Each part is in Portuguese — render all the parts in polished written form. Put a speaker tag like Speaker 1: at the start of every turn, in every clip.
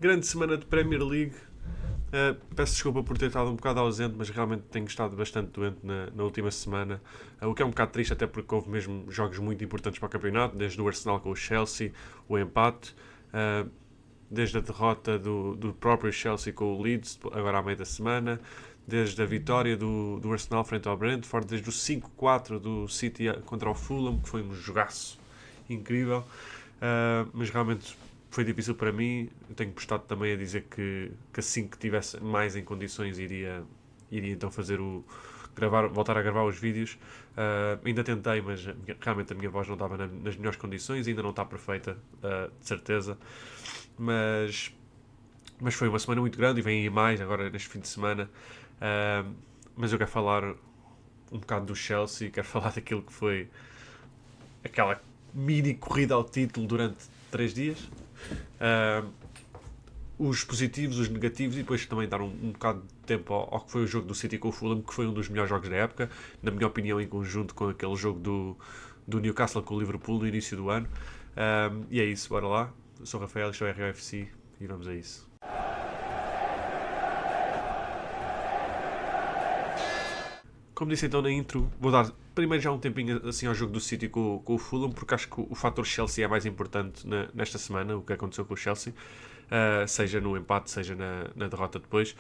Speaker 1: Grande semana de Premier League. Peço desculpa por ter estado um bocado ausente, mas realmente tenho estado bastante doente na última semana. O que é um bocado triste, até porque houve mesmo jogos muito importantes para o campeonato, desde o Arsenal com o Chelsea, o empate, desde a derrota do próprio Chelsea com o Leeds, agora à meia da semana, desde a vitória do Arsenal frente ao Brentford, desde o 5-4 do City contra o Fulham, que foi um jogaço incrível. Mas realmente foi difícil para mim. Eu tenho postado também a dizer que assim que tivesse mais em condições iria então fazer voltar a gravar os vídeos. Ainda tentei, mas realmente a minha voz não estava nas melhores condições, ainda não está perfeita, de certeza. Mas, mas foi uma semana muito grande e vem aí mais agora neste fim de semana. Mas eu quero falar um bocado do Chelsea, quero falar daquilo que foi aquela mini corrida ao título durante 3 dias. Uh, os positivos, os negativos, e depois também dar um bocado de tempo ao que foi o jogo do City com o Fulham, que foi um dos melhores jogos da época, na minha opinião, em conjunto com aquele jogo do Newcastle com o Liverpool no início do ano. E é isso, bora lá. Eu sou o Rafael, isto é o RFC e vamos a isso. Como disse então na intro, vou dar primeiro já um tempinho assim ao jogo do City com o Fulham, porque acho que o fator Chelsea é mais importante nesta semana, o que aconteceu com o Chelsea, seja no empate, seja na derrota depois.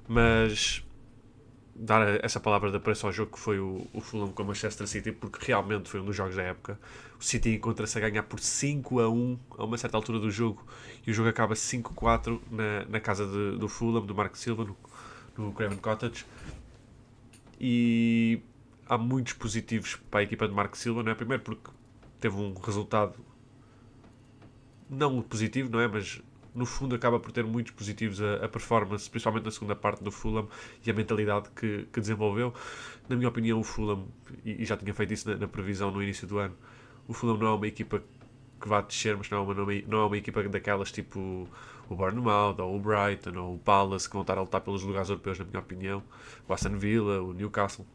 Speaker 1: Mas dar essa palavra de apreço ao jogo que foi o Fulham com o Manchester City, porque realmente foi um dos jogos da época. O City encontra-se a ganhar por 5-1 a uma certa altura do jogo, e o jogo acaba 5-4 na casa do Fulham, do Marco Silva, no Craven Cottage. E há muitos positivos para a equipa de Marco Silva, não é? Primeiro porque teve um resultado não positivo, não é? Mas no fundo acaba por ter muitos positivos a performance, principalmente na segunda parte do Fulham, e a mentalidade que desenvolveu. Na minha opinião, o Fulham, e já tinha feito isso na previsão no início do ano, o Fulham não é uma equipa que vá descer, mas não é uma equipa daquelas tipo o Bournemouth, ou o Brighton, ou o Palace, que vão estar a lutar pelos lugares europeus, na minha opinião. O Aston Villa, o Newcastle.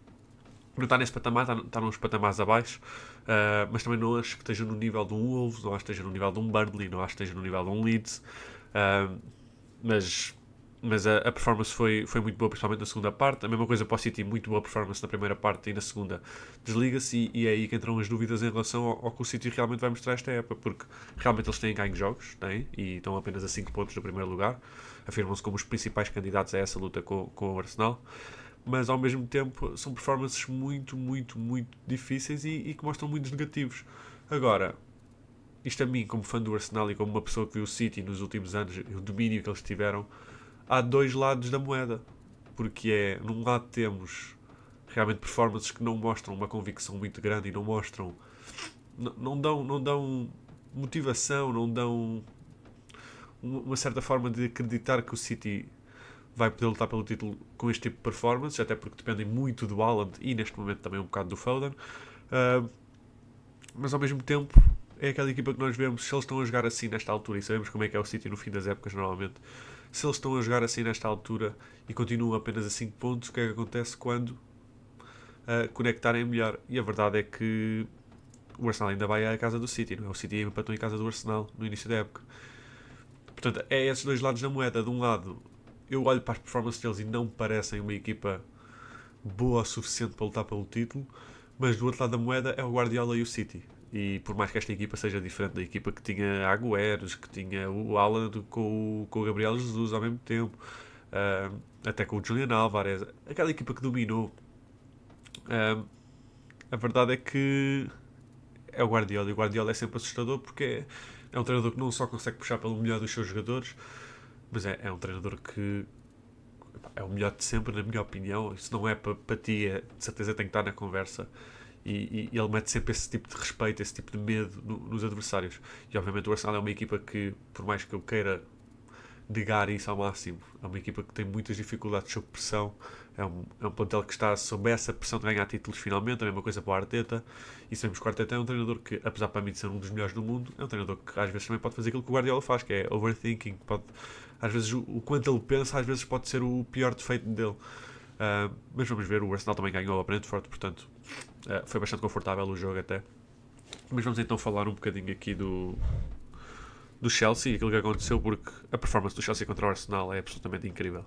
Speaker 1: Não está nesse patamar, está nos patamares abaixo, mas também não acho que esteja no nível de um Wolves, não acho que esteja no nível de um Burnley, não acho que esteja no nível de um Leeds. Uh, mas mas a performance foi muito boa, principalmente na segunda parte. A mesma coisa para o City, muito boa performance na primeira parte, e na segunda desliga-se, e é aí que entram as dúvidas em relação ao que o City realmente vai mostrar esta época, porque realmente eles têm ganho jogos, têm, e estão apenas a 5 pontos do primeiro lugar, afirmam-se como os principais candidatos a essa luta com o Arsenal, mas ao mesmo tempo são performances muito, muito, muito difíceis e que mostram muitos negativos. Agora, isto a mim, como fã do Arsenal e como uma pessoa que viu o City nos últimos anos, o domínio que eles tiveram, há dois lados da moeda. Porque num lado temos realmente performances que não mostram uma convicção muito grande e não mostram, não dão motivação, não dão uma certa forma de acreditar que o City vai poder lutar pelo título com este tipo de performance, até porque dependem muito do Haaland e neste momento também um bocado do Foden. Uh, mas ao mesmo tempo é aquela equipa que nós vemos, se eles estão a jogar assim nesta altura, e sabemos como é que é o City no fim das épocas normalmente, se eles estão a jogar assim nesta altura e continuam apenas a 5 pontos, o que é que acontece quando conectarem melhor? E a verdade é que o Arsenal ainda vai à casa do City, não é? O City empatou em casa do Arsenal no início da época. Portanto, é esses dois lados da moeda. De um lado, eu olho para as performances deles e não me parecem uma equipa boa o suficiente para lutar pelo título, mas do outro lado da moeda é o Guardiola e o City. E por mais que esta equipa seja diferente da equipa que tinha Agüeros, que tinha o Haaland com o Gabriel Jesus ao mesmo tempo, até com o Julian Alvarez, aquela equipa que dominou, a verdade é que é o Guardiola. E o Guardiola é sempre assustador porque é um treinador que não só consegue puxar pelo melhor dos seus jogadores, mas é um treinador que é o melhor de sempre, na minha opinião. Se não é para ti, de certeza tem que estar na conversa. E ele mete sempre esse tipo de respeito, esse tipo de medo nos adversários. E obviamente o Arsenal é uma equipa que, por mais que eu queira negar isso ao máximo, é uma equipa que tem muitas dificuldades sob pressão. É um plantel que está sob essa pressão de ganhar títulos finalmente. A mesma coisa para o Arteta. E sabemos que o Arteta é um treinador que, apesar para mim de ser um dos melhores do mundo, é um treinador que às vezes também pode fazer aquilo que o Guardiola faz, que é overthinking. Às vezes o quanto ele pensa, às vezes pode ser o pior defeito dele. Mas vamos ver, o Arsenal também ganhou a Brentford, portanto foi bastante confortável o jogo até. Mas vamos então falar um bocadinho aqui do Chelsea e aquilo que aconteceu, porque a performance do Chelsea contra o Arsenal é absolutamente incrível.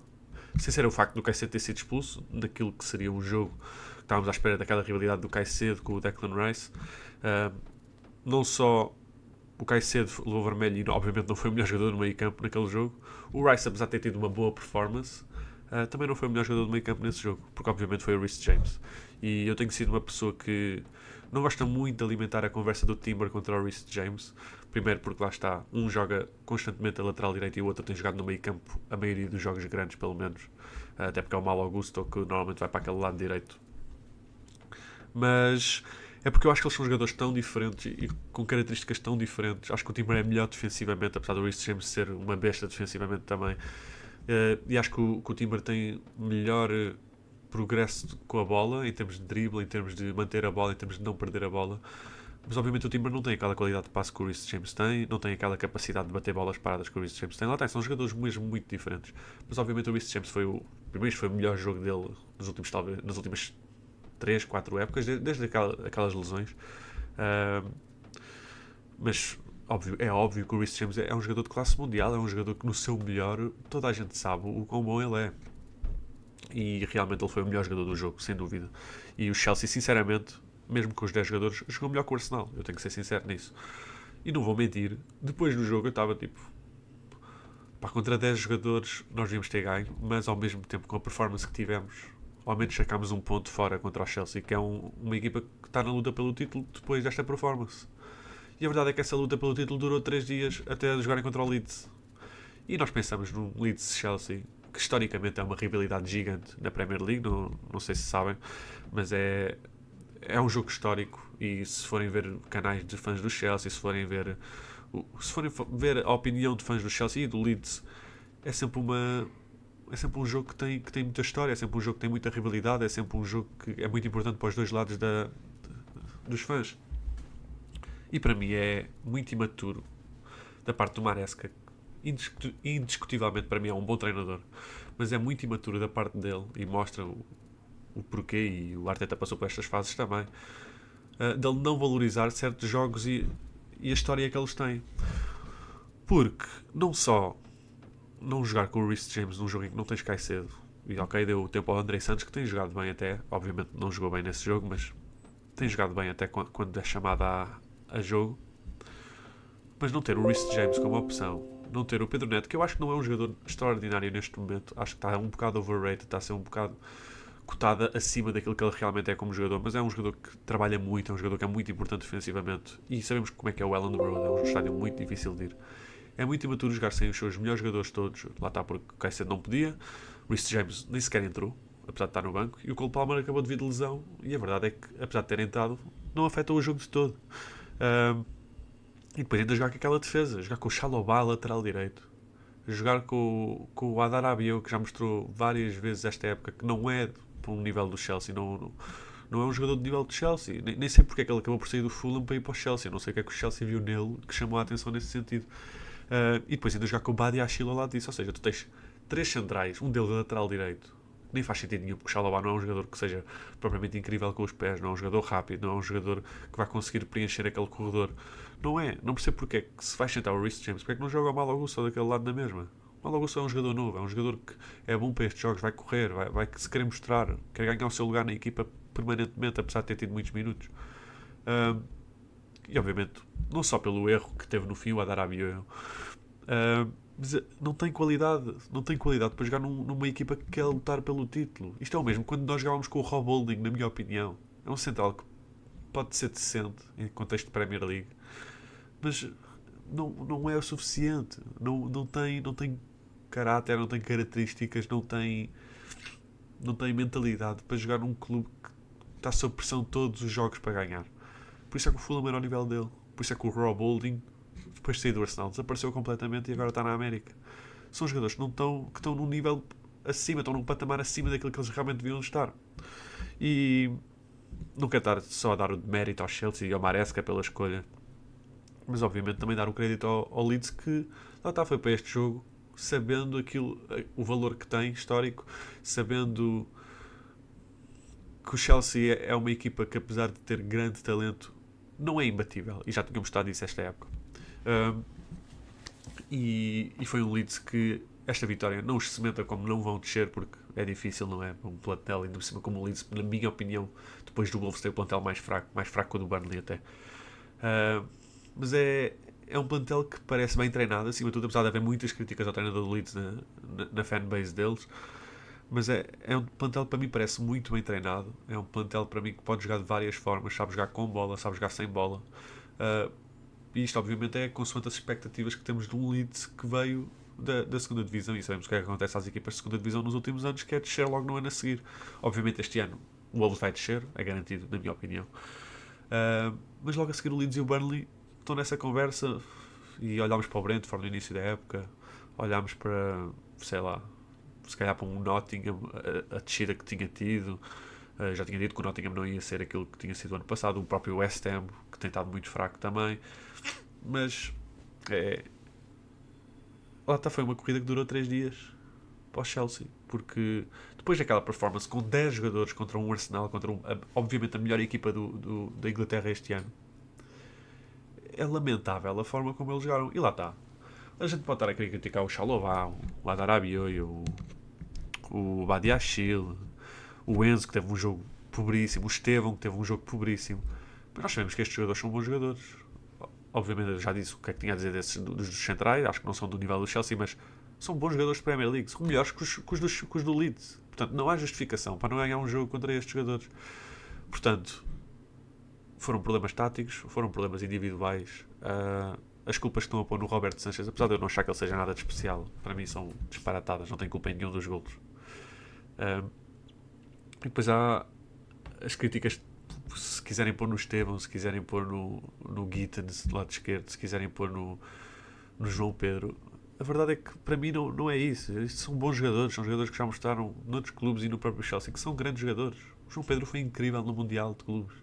Speaker 1: Sem ser o facto do Caicedo ter sido expulso, daquilo que seria um jogo que estávamos à espera daquela rivalidade do Caicedo com o Declan Rice. Não só o Caicedo levou vermelho e obviamente não foi o melhor jogador do meio campo naquele jogo. O Rice, apesar de ter tido uma boa performance, também não foi o melhor jogador do meio campo nesse jogo, porque obviamente foi o Reece James. E eu tenho sido uma pessoa que não gosta muito de alimentar a conversa do Timber contra o Reece James. Primeiro porque lá está, um joga constantemente a lateral direito e o outro tem jogado no meio campo a maioria dos jogos grandes, pelo menos. Até porque é o Malo Augusto que normalmente vai para aquele lado direito. Mas é porque eu acho que eles são jogadores tão diferentes e com características tão diferentes. Acho que o Timber é melhor defensivamente, apesar do Reece James ser uma besta defensivamente também. E acho que o Timber tem melhor progresso com a bola, em termos de drible, em termos de manter a bola, em termos de não perder a bola. Mas obviamente o Timber não tem aquela qualidade de passe que o Reece James tem, não tem aquela capacidade de bater bolas paradas que o Reece James tem. Lá está, são jogadores mesmo muito diferentes. Mas obviamente o Reece James primeiro foi o melhor jogo dele nas últimas 3, 4 épocas, desde aquelas lesões. Mas é óbvio que o Reece James é um jogador de classe mundial, é um jogador que no seu melhor toda a gente sabe o quão bom ele é. E realmente ele foi o melhor jogador do jogo, sem dúvida. E o Chelsea, sinceramente, mesmo com os 10 jogadores, jogou melhor que o Arsenal. Eu tenho que ser sincero nisso. E não vou mentir, depois do jogo eu estava tipo, pá, contra 10 jogadores nós devíamos ter ganho, mas ao mesmo tempo com a performance que tivemos, ao menos sacámos um ponto fora contra o Chelsea, que é uma equipa que está na luta pelo título depois desta performance. E a verdade é que essa luta pelo título durou 3 dias até jogarem contra o Leeds. E nós pensamos no Leeds-Chelsea, que historicamente é uma rivalidade gigante na Premier League, não sei se sabem, mas é um jogo histórico. E se forem ver canais de fãs do Chelsea, se forem ver a opinião de fãs do Chelsea e do Leeds, é sempre um jogo que tem muita história, é sempre um jogo que tem muita rivalidade, é sempre um jogo que é muito importante para os dois lados dos fãs. E para mim é muito imaturo da parte do Maresca. Indiscutivelmente para mim é um bom treinador, mas é muito imaturo da parte dele e mostra o porquê, e o Arteta passou por estas fases também, dele não valorizar certos jogos e a história que eles têm. Porque não só não jogar com o Reece James num jogo em que não tens Caicedo, e ok, deu tempo ao André Santos, que tem jogado bem até, obviamente não jogou bem nesse jogo, mas tem jogado bem até quando é chamada a jogo. Mas não ter o Reece James como opção, não ter o Pedro Neto, que eu acho que não é um jogador extraordinário neste momento, acho que está um bocado overrated, está a ser um bocado cotada acima daquilo que ele realmente é como jogador, mas é um jogador que trabalha muito, é um jogador que é muito importante defensivamente, e sabemos como é que é o Elland Road, é um estádio muito difícil de ir. É muito imaturo jogar sem os seus melhores jogadores todos, lá está porque o Caicedo não podia, o Reece James nem sequer entrou, apesar de estar no banco, e o Cole Palmer acabou de vir de lesão, e a verdade é que, apesar de ter entrado, não afetou o jogo de todo. E depois ainda jogar com aquela defesa, jogar com o Chalobah lateral direito, jogar com o Adar Rabiot, que já mostrou várias vezes esta época que não é para um nível do Chelsea, não é um jogador de nível do Chelsea, nem sei porque é que ele acabou por sair do Fulham para ir para o Chelsea, não sei o que é que o Chelsea viu nele que chamou a atenção nesse sentido. E depois ainda jogar com o Badi Achille ao lado disso, ou seja, tu tens 3 centrais, um deles lateral direito, nem faz sentido nenhum, porque o Chalobah não é um jogador que seja propriamente incrível com os pés, não é um jogador rápido, não é um jogador que vai conseguir preencher aquele corredor. Não percebo porque é que se vai sentar o Reece James, porque é que não joga o Malo Augusto daquele lado na mesma. O Malo Augusto é um jogador novo, é um jogador que é bom para estes jogos, vai correr, vai se querer mostrar, quer ganhar o seu lugar na equipa permanentemente, apesar de ter tido muitos minutos. E obviamente, não só pelo erro que teve no fim o Adar Rabiot, mas não tem qualidade para jogar numa equipa que quer lutar pelo título. Isto é o mesmo quando nós jogávamos com o Rob Holding, na minha opinião. É um central que pode ser decente em contexto de Premier League, mas não é o suficiente. Não tem caráter, não tem características, não tem mentalidade para jogar num clube que está sob pressão todos os jogos para ganhar. Por isso é que o Fulham era ao nível dele. Por isso é que o Rob Holding, depois de sair do Arsenal, desapareceu completamente e agora está na América. São jogadores que estão num nível acima, estão num patamar acima daquilo que eles realmente deviam estar. E não quero estar só a dar o mérito ao Chelsea e ao Maresca pela escolha, mas obviamente também dar o crédito ao Leeds, que lá está, foi para este jogo sabendo o valor que tem histórico, sabendo que o Chelsea é uma equipa que, apesar de ter grande talento, não é imbatível, e já tínhamos estado disso esta época. E foi um Leeds que esta vitória não os cementa como não vão descer, porque é difícil, não é? Um plantel, ainda por cima como o Leeds, na minha opinião, depois do Wolves ter o plantel mais fraco que o do Burnley até. Uh, mas é um plantel que parece bem treinado, acima de tudo, apesar de haver muitas críticas ao treinador do Leeds na fanbase deles. Mas é um plantel que para mim parece muito bem treinado. É um plantel para mim que pode jogar de várias formas. Sabe jogar com bola, sabe jogar sem bola. Uh, e isto obviamente é consoante as expectativas que temos de um Leeds que veio da segunda divisão. E sabemos o que é que acontece às equipas de segunda divisão nos últimos anos, que é descer logo no ano a seguir. Obviamente este ano o Wolves vai descer, é garantido, na minha opinião. Mas logo a seguir o Leeds e o Burnley estão nessa conversa e olhámos para o Brentford no início da época, olhámos para, sei lá, se calhar para um Nottingham, a descida que tinha tido. Já tinha dito que o Nottingham não ia ser aquilo que tinha sido o ano passado, o próprio West Ham, que tem estado muito fraco também. Mas lá está, foi uma corrida que durou 3 dias para o Chelsea, porque depois daquela performance com 10 jogadores contra um Arsenal, contra obviamente a melhor equipa da Inglaterra este ano, é lamentável a forma como eles jogaram. E lá está. A gente pode estar a querer criticar o Xalová, o Adarabioyo, o Badiachil, o Enzo, que teve um jogo pobríssimo, o Estevão, que teve um jogo pobríssimo. Mas nós sabemos que estes jogadores são bons jogadores. Obviamente, eu já disse o que é que tinha a dizer dos centrais, acho que não são do nível do Chelsea, mas são bons jogadores de Premier League, são melhores que os do Leeds. Portanto, não há justificação para não ganhar um jogo contra estes jogadores. Portanto, foram problemas táticos, foram problemas individuais. As culpas que estão a pôr no Roberto Sanchez, apesar de eu não achar que ele seja nada de especial, para mim são disparatadas, não tem culpa em nenhum dos golos. E depois há as críticas, se quiserem pôr no Estevão, se quiserem pôr no Gittens do lado esquerdo, se quiserem pôr no João Pedro. A verdade é que para mim não é isso. Estes são bons jogadores, são jogadores que já mostraram noutros clubes e no próprio Chelsea que são grandes jogadores. O João Pedro foi incrível no Mundial de Clubes.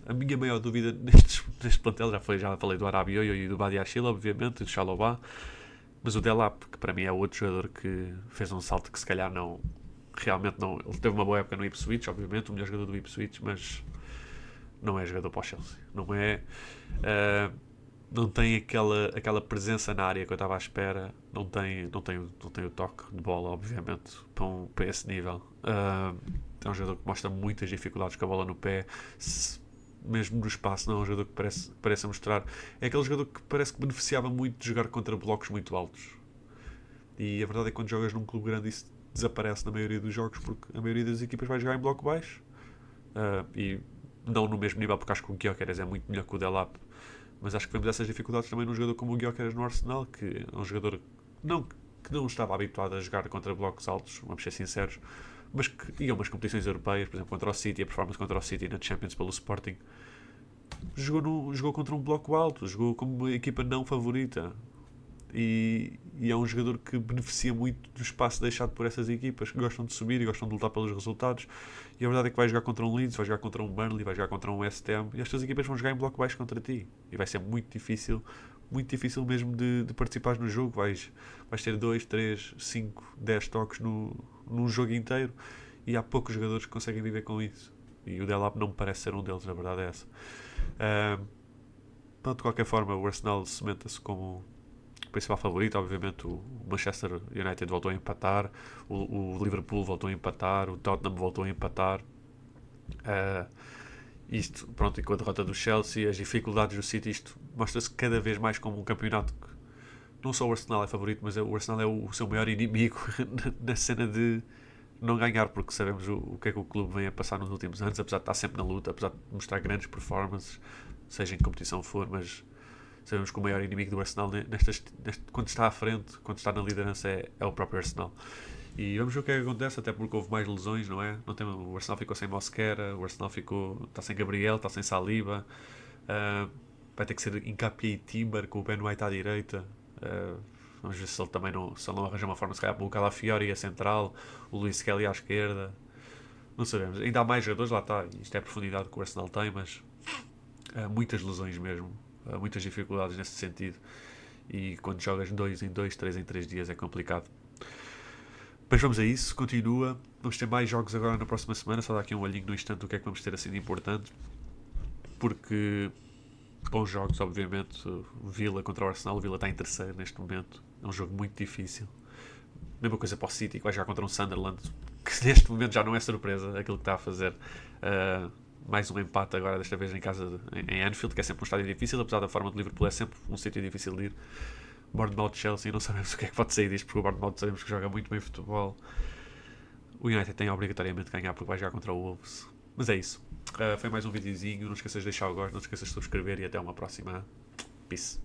Speaker 1: A minha maior dúvida neste plantel, já falei do Adarabioyo e do Badiachil, obviamente, e do Xalobá, mas o Delap, que para mim é outro jogador que fez um salto que se calhar realmente não. Ele teve uma boa época no Ipswich, obviamente, o melhor jogador do Ipswich, mas não é jogador para o Chelsea. Não é. Não tem aquela presença na área que eu estava à espera. Não tem o toque de bola, obviamente, para esse nível. É um jogador que mostra muitas dificuldades com a bola no pé. Mesmo no espaço, não é um jogador que parece mostrar. É aquele jogador que parece que beneficiava muito de jogar contra blocos muito altos. E a verdade é que quando jogas num clube grande isso desaparece na maioria dos jogos, porque a maioria das equipas vai jogar em bloco baixo. E não no mesmo nível, porque acho que o Gyökeres é muito melhor que o Delap. Mas acho que vemos essas dificuldades também num jogador como o Gyökeres no Arsenal, que é um jogador que não estava habituado a jogar contra blocos altos, vamos ser sinceros, mas que ia a umas competições europeias, por exemplo, contra o City, a performance contra o City na Champions pelo Sporting, jogou contra um bloco alto, jogou como uma equipa não favorita. E é um jogador que beneficia muito do espaço deixado por essas equipas que gostam de subir e gostam de lutar pelos resultados. E a verdade é que vai jogar contra um Leeds, vai jogar contra um Burnley, vai jogar contra um West Ham, e estas equipas vão jogar em bloco baixo contra ti. E vai ser muito difícil mesmo de participares no jogo. Vais ter 2, 3, 5, 10 toques num jogo inteiro, e há poucos jogadores que conseguem viver com isso. E o Delap não me parece ser um deles, a verdade é essa. De qualquer forma, o Arsenal cimenta-se como principal favorito. Obviamente o Manchester United voltou a empatar, o Liverpool voltou a empatar, o Tottenham voltou a empatar. Isto, pronto, e com a derrota do Chelsea, as dificuldades do City, isto mostra-se cada vez mais como um campeonato que não só o Arsenal é favorito, mas o Arsenal é o seu maior inimigo na cena de não ganhar, porque sabemos o que é que o clube vem a passar nos últimos anos, apesar de estar sempre na luta, apesar de mostrar grandes performances, seja em competição for, mas sabemos que o maior inimigo do Arsenal quando está à frente, quando está na liderança, é o próprio Arsenal. E vamos ver o que é que acontece, até porque houve mais lesões, não é? O Arsenal ficou sem Mosquera, o Arsenal está sem Gabriel, está sem Saliba, vai ter que ser Nketiah e Timber com o Ben White à direita. Vamos ver se ele também não arranja uma forma, se calhar, para o Calafiori a central, o Luís Kelly à esquerda. Não sabemos. Ainda há mais jogadores, lá está. Isto é a profundidade que o Arsenal tem, mas muitas lesões mesmo. Muitas dificuldades nesse sentido. E quando jogas 2 em 2, 3 em 3 dias é complicado. Mas vamos a isso, continua. Vamos ter mais jogos agora na próxima semana. Só dar aqui um olhinho no instante do que é que vamos ter assim de importante. Porque Bons jogos, obviamente. O Villa contra o Arsenal. O Villa está em terceiro neste momento. É um jogo muito difícil. Mesma coisa para o City, que vai jogar contra um Sunderland, que neste momento já não é surpresa aquilo que está a fazer. Mais um empate agora, desta vez em casa em Anfield, que é sempre um estádio difícil, apesar da forma de Liverpool é sempre um sítio difícil de ir. Bournemouth-Chelsea, não sabemos o que é que pode sair disto, porque o Bournemouth sabemos que joga muito bem futebol. O United tem obrigatoriamente que ganhar porque vai jogar contra o Wolves. Mas é isso. Foi mais um videozinho. Não esqueças de deixar o gosto, não esqueças de subscrever e até uma próxima. Peace.